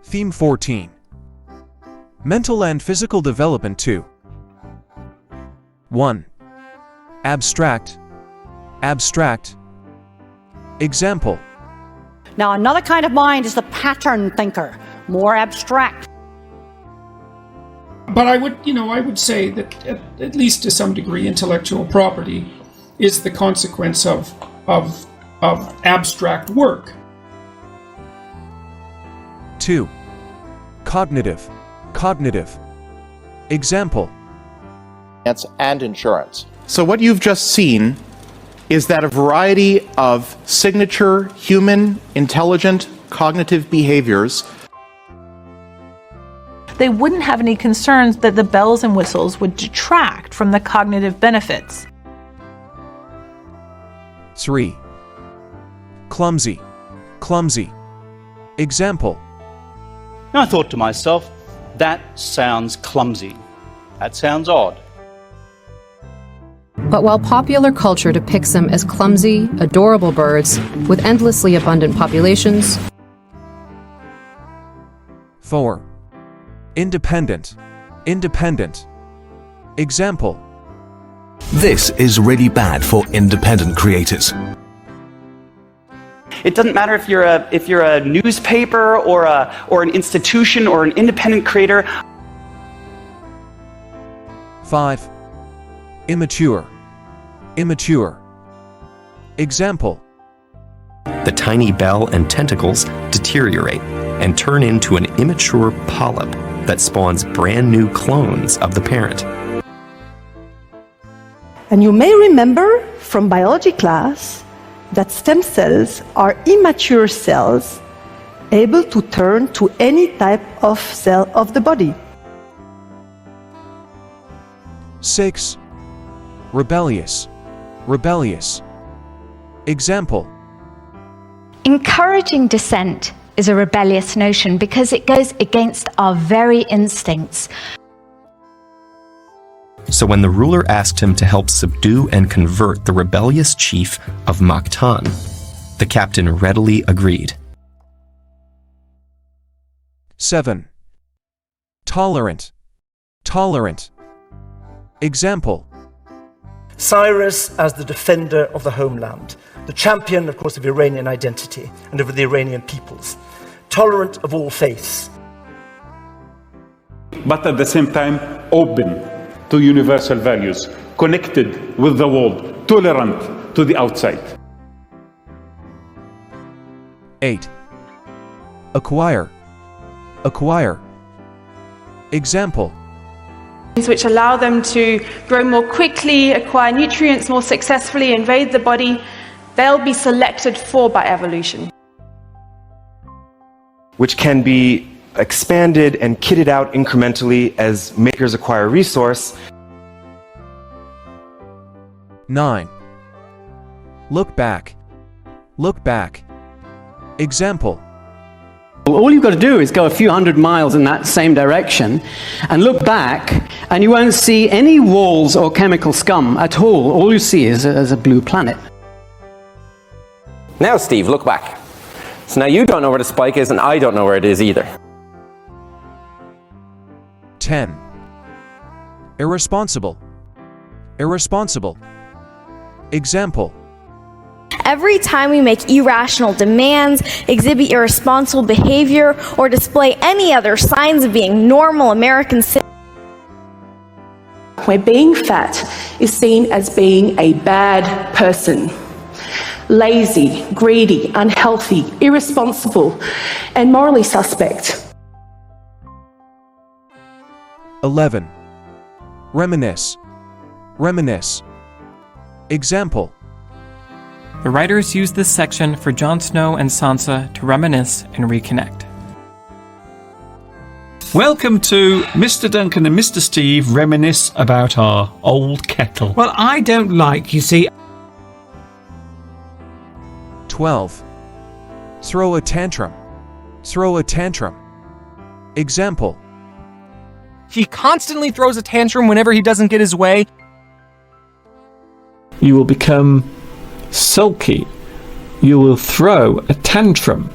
Theme 14. Mental and physical development 2. 1. Abstract. Abstract. Example. Now, another kind of mind is the pattern thinker, more abstract. But I would say that at least to some degree, intellectual property is the consequence of abstract work. 2. Cognitive. Cognitive. Example. And insurance. So what you've just seen is that a variety of signature human intelligent cognitive behaviors. They wouldn't have any concerns that the bells and whistles would detract from the cognitive benefits. 3. Clumsy. Clumsy. Example. I thought to myself, that sounds clumsy. That sounds odd. But while popular culture depicts them as clumsy, adorable birds with endlessly abundant populations. 4. Independent. Independent. Example. This is really bad for independent creators. It doesn't matter if you're a newspaper or an institution or an independent creator. 5. Immature. Immature. Example. The tiny bell and tentacles deteriorate and turn into an immature polyp that spawns brand new clones of the parent. And you may remember from biology class that stem cells are immature cells able to turn to any type of cell of the body. 6. Rebellious. Rebellious. Example. Encouraging dissent is a rebellious notion because it goes against our very instincts. So when the ruler asked him to help subdue and convert the rebellious chief of Mactan, the captain readily agreed. 7. Tolerant. Tolerant. Example. Cyrus as the defender of the homeland, the champion, of course, of Iranian identity and of the Iranian peoples, tolerant of all faiths. But at the same time, open to universal values, connected with the world, tolerant to the outside. 8. Acquire. Acquire. Example. Which allow them to grow more quickly, acquire nutrients more successfully, invade the body, they'll be selected for by evolution. Which can be expanded and kitted out incrementally as makers acquire resource. 9. Look back. Look back. Example. All you've got to do is go a few hundred miles in that same direction and look back, and you won't see any walls or chemical scum at all. All you see is a blue planet. Now, Steve, look back. So now you don't know where the spike is, and I don't know where it is either. 10. Irresponsible. Irresponsible. Example. Every time we make irrational demands, exhibit irresponsible behavior, or display any other signs of being normal American citizens, where being fat is seen as being a bad person, lazy, greedy, unhealthy, irresponsible, and morally suspect. 11. Reminisce. Reminisce. Example. The writers use this section for Jon Snow and Sansa to reminisce and reconnect. Welcome to Mr. Duncan and Mr. Steve reminisce about our old kettle. Well, I don't like, you see. 12. Throw a tantrum. Throw a tantrum. Example. He constantly throws a tantrum whenever he doesn't get his way. You will become sulky. You will throw a tantrum.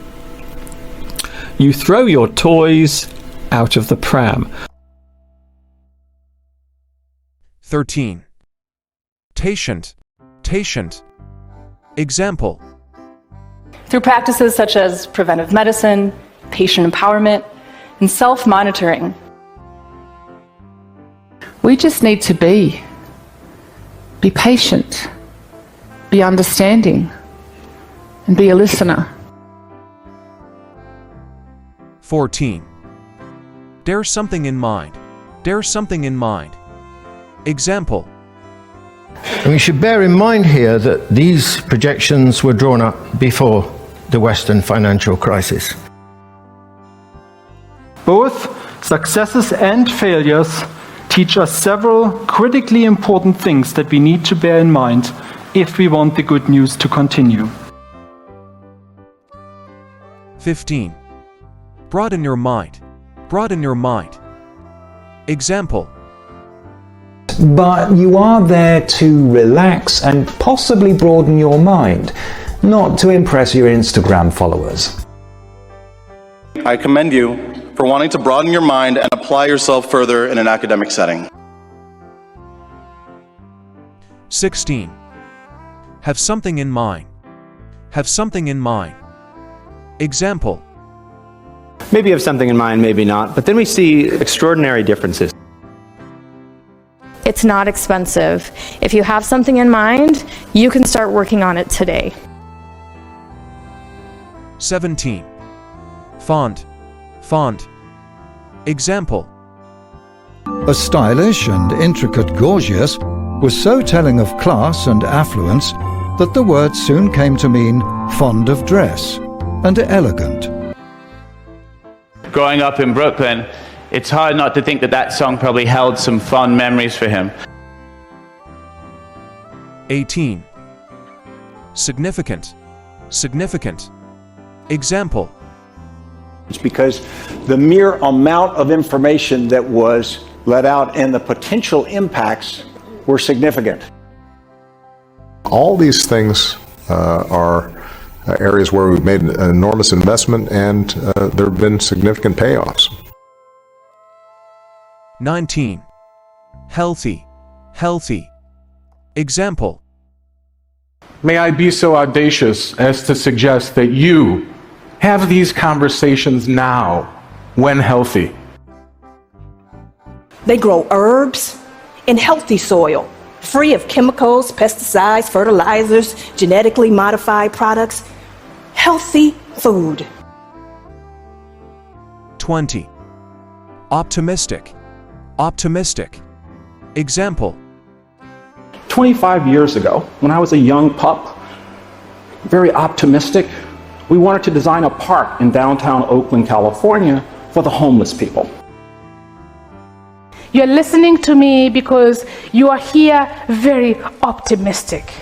You throw your toys out of the pram. 13. Patient. Patient. Example. Through practices such as preventive medicine, patient empowerment, and self-monitoring. We just need to be patient, be understanding, and be a listener. 14. There's something in mind. There's something in mind. Example. And we should bear in mind here that these projections were drawn up before the Western financial crisis. Both successes and failures teach us several critically important things that we need to bear in mind if we want the good news to continue. 15. Broaden your mind. Broaden your mind. Example. But you are there to relax and possibly broaden your mind, not to impress your Instagram followers. I commend you for wanting to broaden your mind and apply yourself further in an academic setting. 16. Have something in mind. Have something in mind. Example. Maybe you have something in mind, maybe not, but then we see extraordinary differences. It's not expensive. If you have something in mind, you can start working on it today. 17. Font. Font. Example. A stylish and intricate gorgeous was so telling of class and affluence that the word soon came to mean fond of dress and elegant. Growing up in Brooklyn, it's hard not to think that that song probably held some fond memories for him. 18. Significant. Significant. Example. It's because the mere amount of information that was let out and the potential impacts were significant. All these things are areas where we've made an enormous investment and there have been significant payoffs. 19. Healthy. Healthy. Example. May I be so audacious as to suggest that you have these conversations now, when healthy. They grow herbs in healthy soil, free of chemicals, pesticides, fertilizers, genetically modified products. Healthy food. 20. Optimistic. Optimistic. Example. 25 years ago, when I was a young pup, very optimistic, we wanted to design a park in downtown Oakland, California for the homeless people. You're listening to me because you are here very optimistic.